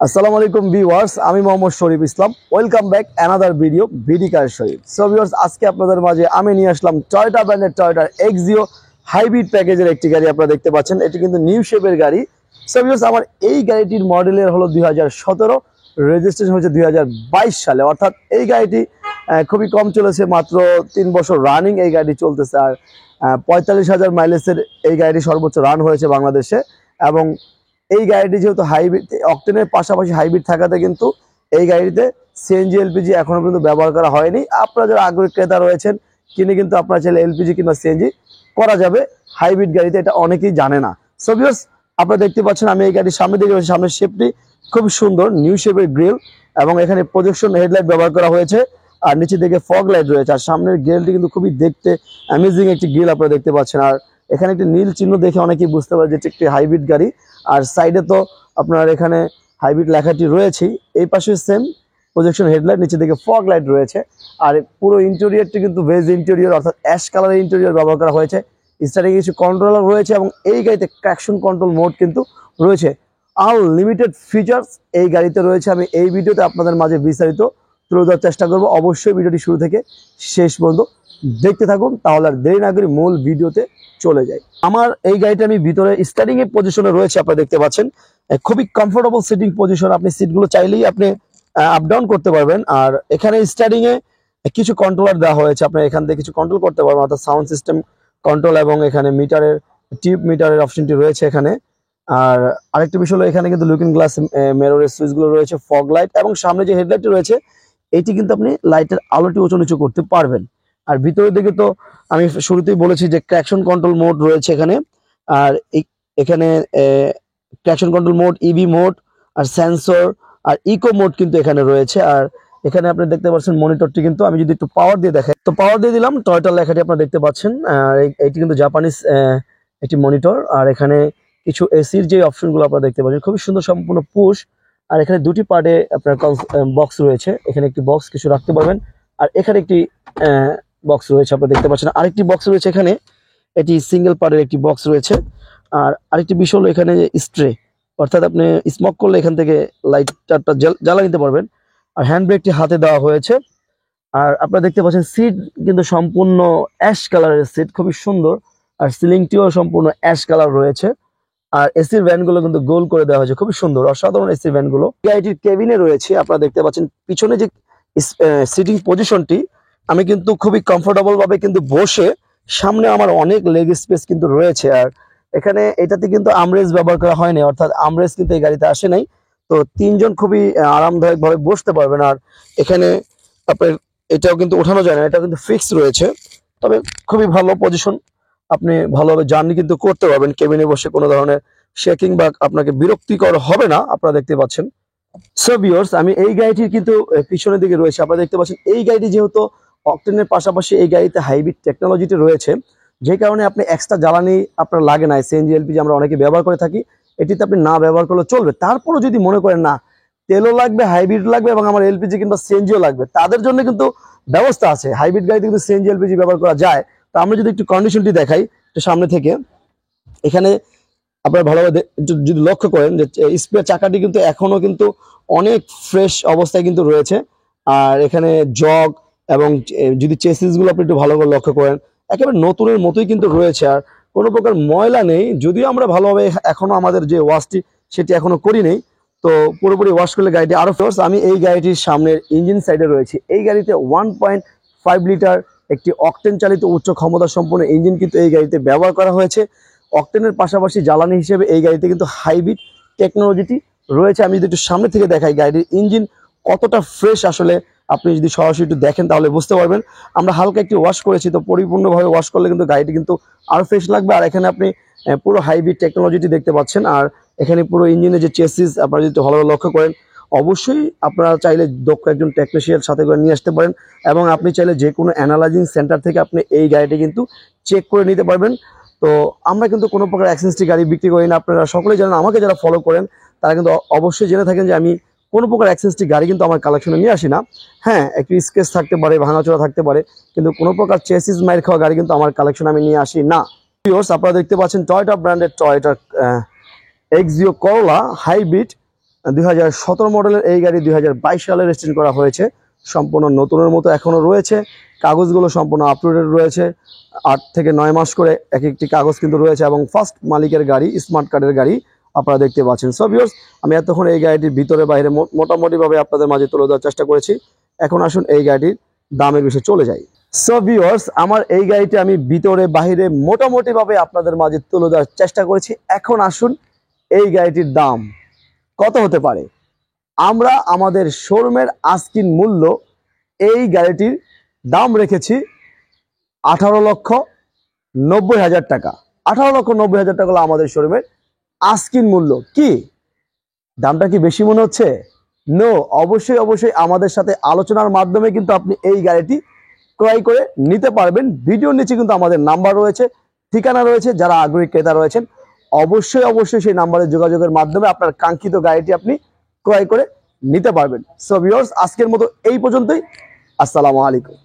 আসসালামু আলাইকুম ভিউয়ার্স, আমি Mohammad Sharif Islam. Welcome back another video BD car Sharif. So viewers, আজকে আপনাদের মাঝে আমি নিয়ে আসলাম টয়োটা ব্র্যান্ডের টয়োটার এক্সিও হাইব্রিড প্যাকেজের একটি গাড়ি। আপনারা দেখতে পাচ্ছেন এটি কিন্তু নিউ শেপের গাড়ি। সো ভিউয়ার্স, আমার এই গাড়িটির মডেলের হলো 2017, রেজিস্ট্রেশন হচ্ছে 2022 সালে। অর্থাৎ এই গাড়িটি খুবই কম চলেছে, মাত্র 3 বছর রানিং এই গাড়ি চলতেছে। আর 45,000 মাইলেজের এই গাড়িটি সর্বোচ্চ রান হয়েছে বাংলাদেশে। এবং এই গাড়িটি যেহেতু হাইব্রিড, অক্টেনের পাশাপাশি হাইব্রিড থাকাতে কিন্তু এই গাড়িতে সিএনজি এলপিজি এখনো পর্যন্ত ব্যবহার করা হয়নি। আপনারা যারা আগ্রহী ক্রেতা রয়েছেন, কিনে কিন্তু আপনারা চাইলে এলপিজি কিংবা সিএনজি করা যাবে হাইব্রিড গাড়িতে, এটা অনেকেই জানে না। সো ভিউয়ার্স, আপনারা দেখতে পাচ্ছেন আমি এই গাড়ির সামনে দিকে রয়েছে। সামনের শেপটি খুব সুন্দর, নিউ শেপের গ্রিল, এবং এখানে প্রজেকশন হেডলাইট ব্যবহার করা হয়েছে। আর নিচে দিকে ফগ লাইট রয়েছে। আর সামনের গ্রিলটি কিন্তু খুবই দেখতে অ্যামেজিং একটি গ্রিল আপনারা দেখতে পাচ্ছেন। আর এখানে একটি নীল চিহ্ন দেখে অনেকেই বুঝতে পারে যে এটি একটি হাইব্রিড গাড়ি। আর সাইডে তো আপনার এখানে হাইব্রিড লেখাটি রয়েছে। এই পাশে সেম প্রজেকশন হেডলাইট, নিচে দিকে ফগ লাইট রয়েছে। আর পুরো ইন্টেরিয়রটি কিন্তু বেজ ইন্টেরিয়র, অর্থাৎ অ্যাশ কালারের ইন্টেরিয়র ব্যবহার করা হয়েছে। স্টার্টিং কিছু কন্ট্রোলার রয়েছে এবং এই গাড়িতে ট্র্যাকশন কন্ট্রোল মোড কিন্তু রয়েছে। আনলিমিটেড ফিচার্স এই গাড়িতে রয়েছে। আমি এই ভিডিওতে আপনাদের মাঝে বিস্তারিত তুলে ধরার চেষ্টা করব। অবশ্যই ভিডিওটি শুরু থেকে শেষ পর্যন্ত দেখতে থাকুন, তাহলে আর দেরি না করে মূল ভিডিওতে চলে যাই। আমার এই গাড়িটা আমি ভিতরে স্টার্টিং এর পজিশনে রয়েছে, আপনারা দেখতে পাচ্ছেন। খুবই কমফোর্টেবল সিটিং পজিশন, আপনি সিটগুলো চাইলেই আপনি আপ ডাউন করতে পারবেন। আর এখানে স্টার্টিং এ কিছু কন্ট্রোলার দেওয়া হয়েছে, আপনি এখান থেকে কিছু কন্ট্রোল করতে পারবেন, অর্থাৎ সাউন্ড সিস্টেম কন্ট্রোল, এবং এখানে মিটারের টিউব মিটারের অপশনটি রয়েছে এখানে। আর আরেকটা বিষয় হলো এখানে কিন্তু লুকিং গ্লাস মিররের সুইচগুলো রয়েছে, ফগ লাইট, এবং সামনে যে হেডলাইটটি রয়েছে এটি কিন্তু আপনি লাইটের আলোটি উঁচু নিচু করতে পারবেন। আর ভিতরের দিকে তো আমি শুরুতেই বলেছি যে ট্র্যাকশন কন্ট্রোল মোড রয়েছে এখানে। আর এখানে traction control mode, EV mode, আর সেন্সর, আর ইকো মোড কিন্তু এখানে রয়েছে। আর এখানে আপনি দেখতে পাচ্ছেন মনিটরটি কিন্তু আমি যদি একটু পাওয়ার দিয়ে দেখাই, তো পাওয়ার দিয়ে দিলাম, টয়োটা লেখাটি আপনারা দেখতে পাচ্ছেন। আর এটি কিন্তু জাপানিজ একটি মনিটর। আর এখানে কিছু এসির যে অপশনগুলো আপনারা দেখতে পাচ্ছেন, খুবই সুন্দর, সম্পূর্ণ পুশ। আর এখানে দুটি পার্টে আপনার বক্স রয়েছে, এখানে একটি বক্স কিছু রাখতে পারবেন। আর এখানে একটি বক্স রয়েছে আপনারা দেখতে পাচ্ছেন। আরেকটি বক্স রয়েছে এখানে, এটি সিঙ্গেল পার্টের একটি বক্স রয়েছে। আর আরেকটি বিষয় হলো এখানে স্ট্রে, অর্থাৎ আপনি স্মোক করলে এখান থেকে লাইটটা জ্বালা নিতে পারবেন। আর হ্যান্ড ব্রেকটি হাতে দেওয়া হয়েছে। আর আপনারা দেখতে পাচ্ছেন সিট কিন্তু সম্পূর্ণ অ্যাশ কালারের সিট, খুবই সুন্দর। আর সিলিংটিও সম্পূর্ণ অ্যাশ কালার রয়েছে। আর এসির ভ্যানগুলো কিন্তু গোল করে দেওয়া হয়েছে, খুবই সুন্দর, অসাধারণ এসির ভ্যানগুলো। গাড়িটির কেবিনে রয়েছে, আপনারা দেখতে পাচ্ছেন পিছনে যে সিটিং পজিশনটি, আমি কিন্তু খুবই কমফোর্টেবল ভাবে কিন্তু বসে, সামনে আমার অনেক লেগ স্পেস কিন্তু রয়েছে। আর এখানে এটাতে কিন্তু আমরেস ব্যবহার করা হয়নি, অর্থাৎ আমরেস কিন্তু এই গাড়িতে আসে নাই। তো তিনজন খুবই আরামদায়ক ভাবে বসতে পারবেন। আর এখানে আপনার এটাও কিন্তু ওঠানো যায় না, এটা কিন্তু ফিক্স রয়েছে। তবে খুবই ভালো পজিশন, আপনি ভালোভাবে জার্নি কিন্তু করতে পারবেন কেবিনে বসে, কোনো ধরনের শেকিং বা আপনাকে বিরক্তিকর হবে না, আপনারা দেখতে পাচ্ছেন। সো ভিউয়ার্স, আমি এই গাড়িটির কিন্তু পিছনের দিকে রয়েছে, আপনারা দেখতে পাচ্ছেন। এই গাড়িটি যেহেতু অক্টেনের পাশাপাশি এই গাড়িতে হাইব্রিড টেকনোলজিটি রয়েছে, যে কারণে আপনি এক্সট্রা জ্বালানি আপনার লাগে না। সিএনজি এলপিজি আমরা অনেকে ব্যবহার করে থাকি, এটিতে আপনি না ব্যবহার করলে চলবে। তারপরও যদি মনে করেন না তেলও লাগবে, হাইব্রিড লাগবে, এবং আমার এলপিজি কিংবা সিএনজিও লাগবে, তাদের জন্য কিন্তু ব্যবস্থা আছে। হাইব্রিড গাড়িতে কিন্তু সিএনজি এলপিজি ব্যবহার করা যায়। তো আমরা যদি একটু কন্ডিশনটি দেখাই একটু সামনে থেকে, এখানে আপনারা ভালোভাবে যদি লক্ষ্য করেন যে স্পেয়ার চাকাটি কিন্তু এখনো কিন্তু অনেক ফ্রেশ অবস্থায় কিন্তু রয়েছে। আর এখানে জগ এবং যদি চেসিস গুলো আপনি একটু ভালো করে লক্ষ্য করেন, একেবারে নতুনের মতোই কিন্তু রয়েছে। আর কোনো প্রকার ময়লা নেই, যদিও আমরা ভালোভাবে এখনো আমাদের যে ওয়াশটি সেটি এখনো করি নেই। তো পুরোপুরি ওয়াশ করলে গাড়িটি আরো ফ্রেশ। আমি এই গাড়িটির সামনের ইঞ্জিন সাইডে রয়েছি। এই গাড়িতে 1.5 লিটার একটি অকটেন চালিত উচ্চ ক্ষমতা সম্পন্ন ইঞ্জিন কিন্তু এই গাড়িতে ব্যবহার করা হয়েছে। অকটেনের পাশাপাশি জ্বালানি হিসেবে এই গাড়িতে কিন্তু হাইব্রিড টেকনোলজিটি রয়েছে। আমি যদি একটু সামনে থেকে দেখাই গাড়ির ইঞ্জিন কতটা ফ্রেশ, আসলে আপনি যদি সরাসরি একটু দেখেন তাহলে বুঝতে পারবেন। আমরা হালকা একটু ওয়াশ করেছি, তো পরিপূর্ণভাবে ওয়াশ করলে কিন্তু গাড়িটি কিন্তু আরো ফ্রেশ লাগবে। আর এখানে আপনি পুরো হাইব্রিড টেকনোলজিটি দেখতে পাচ্ছেন। আর এখানে পুরো ইঞ্জিনের যে চেসিস আপনারা যদি ভালোভাবে লক্ষ্য করেন, অবশ্যই আপনারা চাইলে দক্ষ একজন টেকনিশিয়ান সাথে করে নিয়ে আসতে পারেন, এবং আপনি চাইলে যে কোনো অ্যানালাইজিং সেন্টার থেকে আপনি এই গাড়িটি কিন্তু চেক করে নিতে পারবেন। তো আমরা কিন্তু কোনো প্রকার অ্যাক্সেসটি গাড়ি বিক্রি করি না, আপনারা সকলেই জানেন। আমাকে যারা ফলো করেন তারা কিন্তু অবশ্যই জেনে থাকেন যে আমি কোনো প্রকার অ্যাক্সেসটি গাড়ি কিন্তু আমার কালেকশনে নিয়ে আসি না। হ্যাঁ, একটু স্কেচ থাকতে পারে, ভাঙাচোরা থাকতে পারে, কিন্তু কোনো প্রকার চেসিস মাইর খাওয়া গাড়ি কিন্তু আমার কালেকশনে আমি নিয়ে আসি না। ভিউয়ার্স, আপনারা দেখতে পাচ্ছেন টয়োটা ব্র্যান্ডের টয়োটা এক্সিও করোলা হাইব্রিড 2017 মডেলের এই গাড়ি 2022 সালে রেজিস্ট্রেশন করা হয়েছে। সম্পূর্ণ নতুনের মতো এখনো রয়েছে, কাগজগুলো সম্পূর্ণ আপডেটেড রয়েছে। 8 থেকে 9 মাস করে এক একটি কাগজ কিন্তু রয়েছে এবং ফার্স্ট মালিকের গাড়ি, স্মার্ট কার্ডের গাড়ি আপনারা দেখতে পাচ্ছেন। সো ভিউয়ার্স, আমি এতক্ষণ এই গাড়িটির ভিতরে বাইরে মোটামুটিভাবে আপনাদের মাঝে তুলে দেওয়ার চেষ্টা করেছি। এখন আসুন এই গাড়িটির দামের বিষয়ে চলে যাই। সো ভিউয়ার্স, আমার এই গাড়িটি আমি ভিতরে বাইরে মোটামুটিভাবে আপনাদের মাঝে তুলে দেওয়ার চেষ্টা করেছি। এখন আসুন এই গাড়িটির দাম কত হতে পারে। আমরা আমাদের শোরুমের আস্কিং মূল্য এই গাড়িটির দাম রেখেছি 18,90,000 টাকা। 18,90,000 টাকা হলো আমাদের শোরুমের আস্কিং মূল্য। কি দামটা কি বেশি মনে হচ্ছে? নো, অবশ্যই অবশ্যই আমাদের সাথে আলোচনার মাধ্যমে কিন্তু আপনি এই গাড়িটি ক্রয় করে নিতে পারবেন। ভিডিওর নিচে কিন্তু আমাদের নাম্বার রয়েছে, ঠিকানা রয়েছে। যারা আগ্রহী ক্রেতা রয়েছেন অবশ্যই অবশ্যই সেই নাম্বারে যোগাযোগের মাধ্যমে আপনার কাঙ্ক্ষিত গাড়িটি আপনি ক্রয় করে নিতে পারবেন। সো ভিউয়ার্স, আজকের মতো এই পর্যন্তই। আসসালামু আলাইকুম।